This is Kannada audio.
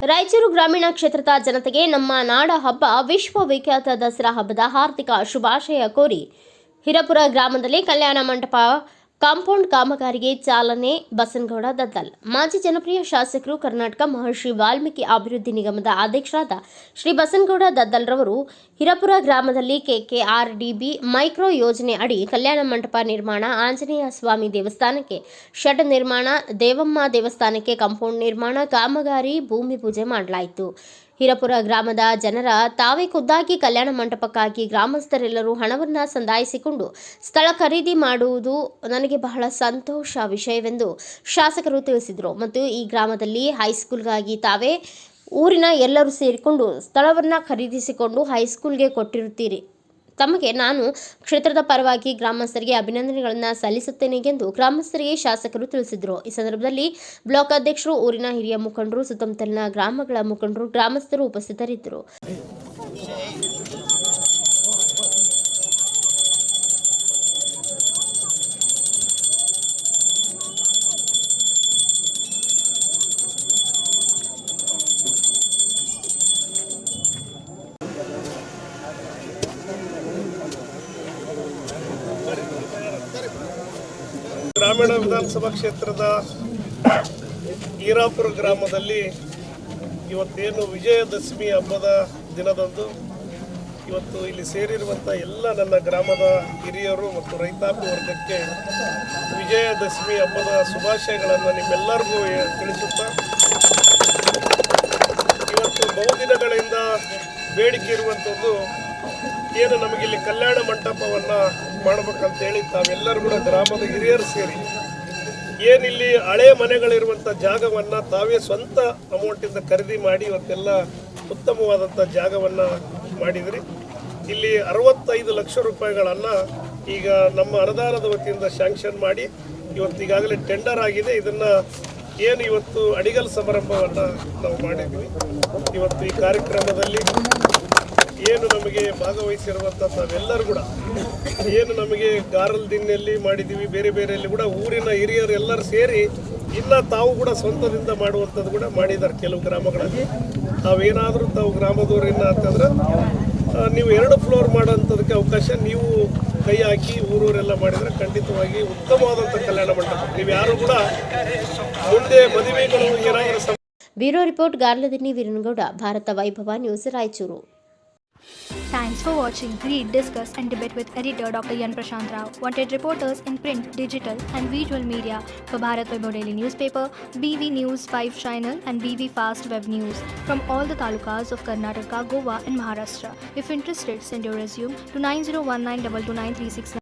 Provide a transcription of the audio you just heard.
ರಾಯಚೂರು ಗ್ರಾಮೀಣ ಕ್ಷೇತ್ರದ ಜನತೆಗೆ ನಮ್ಮ ನಾಡ ಹಬ್ಬ ವಿಶ್ವವಿಖ್ಯಾತ ದಸರಾ ಹಬ್ಬದ ಹಾರ್ದಿಕ ಶುಭಾಶಯ ಕೋರಿ ಹಿರಪುರ ಗ್ರಾಮದಲ್ಲಿ ಕಲ್ಯಾಣ ಮಂಟಪ ಕಾಂಪೌಂಡ್ ಕಾಮಗಾರಿಗೆ ಚಾಲನೆ. ಬಸನಗೌಡ ದದ್ದಲ್. ಮಾಜಿ ಜನಪ್ರಿಯ ಶಾಸಕರು, ಕರ್ನಾಟಕ ಮಹರ್ಷಿ ವಾಲ್ಮೀಕಿ ಅಭಿವೃದ್ಧಿ ನಿಗಮದ ಅಧ್ಯಕ್ಷರಾದ ಶ್ರೀ ಬಸನಗೌಡ ದದ್ದಲ್ ರವರು ಹಿರಪುರ ಗ್ರಾಮದಲ್ಲಿ KKRDB ಮೈಕ್ರೋ ಯೋಜನೆ ಅಡಿ ಕಲ್ಯಾಣ ಮಂಟಪ ನಿರ್ಮಾಣ, ಆಂಜನೇಯ ಸ್ವಾಮಿ ದೇವಸ್ಥಾನಕ್ಕೆ ಶೆಡ್ ನಿರ್ಮಾಣ, ದೇವಮ್ಮ ದೇವಸ್ಥಾನಕ್ಕೆ ಕಾಂಪೌಂಡ್ ನಿರ್ಮಾಣ ಕಾಮಗಾರಿ ಭೂಮಿ ಪೂಜೆ ಮಾಡಲಾಯಿತು. ಹಿರಪುರ ಗ್ರಾಮದ ಜನರ ತಾವೇ ಖುದ್ದಾಗಿ ಕಲ್ಯಾಣ ಮಂಟಪಕ್ಕಾಗಿ ಗ್ರಾಮಸ್ಥರೆಲ್ಲರೂ ಹಣವನ್ನು ಸಂದಾಯಿಸಿಕೊಂಡು ಸ್ಥಳ ಖರೀದಿ ಮಾಡುವುದು ನನಗೆ ಬಹಳ ಸಂತೋಷ ವಿಷಯವೆಂದು ಶಾಸಕರು ತಿಳಿಸಿದರು. ಮತ್ತು ಈ ಗ್ರಾಮದಲ್ಲಿ ಹೈಸ್ಕೂಲ್ಗಾಗಿ ತಾವೇ ಊರಿನ ಎಲ್ಲರೂ ಸೇರಿಕೊಂಡು ಸ್ಥಳವನ್ನು ಖರೀದಿಸಿಕೊಂಡು ಹೈಸ್ಕೂಲ್ಗೆ ಕೊಟ್ಟಿರುತ್ತೀರಿ. ತಮಗೆ ನಾನು ಕ್ಷೇತ್ರದ ಪರವಾಗಿ ಗ್ರಾಮಸ್ಥರಿಗೆ ಅಭಿನಂದನೆಗಳನ್ನು ಸಲ್ಲಿಸುತ್ತೇನೆ ಎಂದು ಗ್ರಾಮಸ್ಥರಿಗೆ ಶಾಸಕರು ತಿಳಿಸಿದರು. ಈ ಸಂದರ್ಭದಲ್ಲಿ ಬ್ಲಾಕ್ ಅಧ್ಯಕ್ಷರು, ಊರಿನ ಹಿರಿಯ ಮುಖಂಡರು, ಸುತ್ತಮುತ್ತಲಿನ ಗ್ರಾಮಗಳ ಮುಖಂಡರು, ಗ್ರಾಮಸ್ಥರು ಉಪಸ್ಥಿತರಿದ್ದರು. ಗ್ರಾಮೀಣ ವಿಧಾನಸಭಾ ಕ್ಷೇತ್ರದ ಈರಾಪುರ ಗ್ರಾಮದಲ್ಲಿ ಇವತ್ತೇನು ವಿಜಯದಶಮಿ ಹಬ್ಬದ ದಿನದಂದು ಇವತ್ತು ಇಲ್ಲಿ ಸೇರಿರುವಂಥ ಎಲ್ಲ ನನ್ನ ಗ್ರಾಮದ ಹಿರಿಯರು ಮತ್ತು ರೈತಾಪಿ ವರ್ಗಕ್ಕೆ ವಿಜಯದಶಮಿ ಹಬ್ಬದ ಶುಭಾಶಯಗಳನ್ನು ನಿಮ್ಮೆಲ್ಲರಿಗೂ ತಿಳಿಸುತ್ತಾ, ಇವತ್ತು ಬಹುದಿನಗಳಿಂದ ಬೇಡಿಕೆ ಇರುವಂಥದ್ದು ಏನು ನಮಗಿಲ್ಲಿ ಕಲ್ಯಾಣ ಮಂಟಪವನ್ನು ಮಾಡಬೇಕಂತೇಳಿ ತಾವೆಲ್ಲರೂ ಕೂಡ ಗ್ರಾಮದ ಹಿರಿಯರು ಸೇರಿ ಏನಿಲ್ಲಿ ಹಳೆ ಮನೆಗಳಿರುವಂಥ ಜಾಗವನ್ನು ತಾವೇ ಸ್ವಂತ ಅಮೌಂಟಿಂದ ಖರೀದಿ ಮಾಡಿ ಇವತ್ತೆಲ್ಲ ಉತ್ತಮವಾದಂಥ ಜಾಗವನ್ನು ಮಾಡಿದ್ರಿ. ಇಲ್ಲಿ 65 ಲಕ್ಷ ರೂಪಾಯಿಗಳನ್ನು ಈಗ ನಮ್ಮ ಅನುದಾನದ ವತಿಯಿಂದ ಶಾಂಕ್ಷನ್ ಮಾಡಿ ಇವತ್ತೀಗಾಗಲೇ ಟೆಂಡರ್ ಆಗಿದೆ. ಇದನ್ನು ಏನು ಇವತ್ತು ಅಡಿಗಲ್ ಸಮಾರಂಭವನ್ನು ನಾವು ಮಾಡಿದ್ವಿ. ಇವತ್ತು ಈ ಕಾರ್ಯಕ್ರಮದಲ್ಲಿ ಏನು ನಮಗೆ ಭಾಗವಹಿಸಿರುವಂಥ ತಾವೆಲ್ಲರೂ ಕೂಡ ಏನು ನಮಗೆ ಗಾರಲ್ ದಿನ್ನೆಯಲ್ಲಿ ಮಾಡಿದ್ದೀವಿ, ಬೇರೆ ಬೇರೆಯಲ್ಲಿ ಕೂಡ ಊರಿನ ಹಿರಿಯರು ಎಲ್ಲರೂ ಸೇರಿ ಇನ್ನು ತಾವು ಕೂಡ ಸ್ವಂತದಿಂದ ಮಾಡುವಂಥದ್ದು ಕೂಡ ಮಾಡಿದ್ದಾರೆ. ಕೆಲವು ಗ್ರಾಮಗಳಲ್ಲಿ ತಾವೇನಾದರೂ ತಾವು ಗ್ರಾಮದವರಿನ ಅಂತಂದ್ರೆ ನೀವು 2 ಫ್ಲೋರ್ ಮಾಡೋಂಥದಕ್ಕೆ ಅವಕಾಶ ನೀವು ಕೈ ಹಾಕಿ ಊರೂರೆಲ್ಲ ಮಾಡಿದರೆ ಖಂಡಿತವಾಗಿ ಉತ್ತಮವಾದಂಥ ಕಲ್ಯಾಣ ಮಂಟಪ. ನೀವು ಯಾರು ಕೂಡ ಮುಂದೆ ಮದುವೆಗಳು ಏನಾದರೂ. ಬ್ಯೂರೋ ರಿಪೋರ್ಟ್ ಗಾರ್ಲದಿನ್ನಿ ವೀರನಗೌಡ, ಭಾರತ ವೈಭವ news, Raichur. Thanks for watching. Read, discuss and debate with editor Dr. Yan Prashant Rao. Wanted reporters in print, digital and visual media for Bharat Vaibhav Daily Newspaper, BV News 5 Channel and BV Fast Web News from all the talukas of Karnataka, Goa and Maharashtra. If interested, send your resume to 9019229369.